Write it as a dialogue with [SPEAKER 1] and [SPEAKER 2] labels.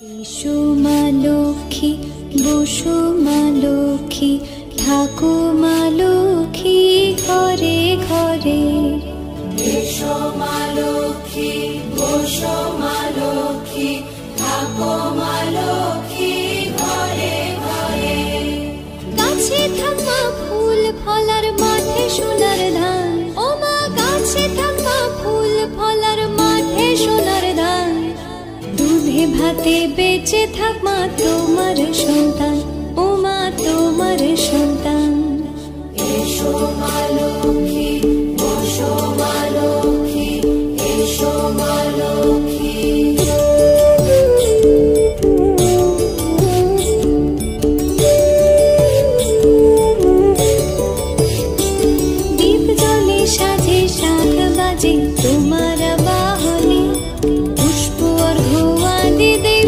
[SPEAKER 1] এসো মা লক্ষ্মী, বসো মা লক্ষ্মী, থাকো মা লক্ষ্মী ঘরে ঘরে।
[SPEAKER 2] এসো মা লক্ষ্মী, বসো মা লক্ষ্মী, থাকো মা লক্ষ্মী ঘরে ঘরে।
[SPEAKER 1] গাছে থাকা ফুল ফলার মাঠে সোনার ধান, ও মা গাছে থাকা ফুল ফলার মাঠে সোনার ধান। দুধে ভাতে বেঁচে থাক মা তোমার সন্তান, ও মা তোমার সন্তান।
[SPEAKER 2] এসো মা লক্ষ্মী, বসো মা লক্ষ্মী।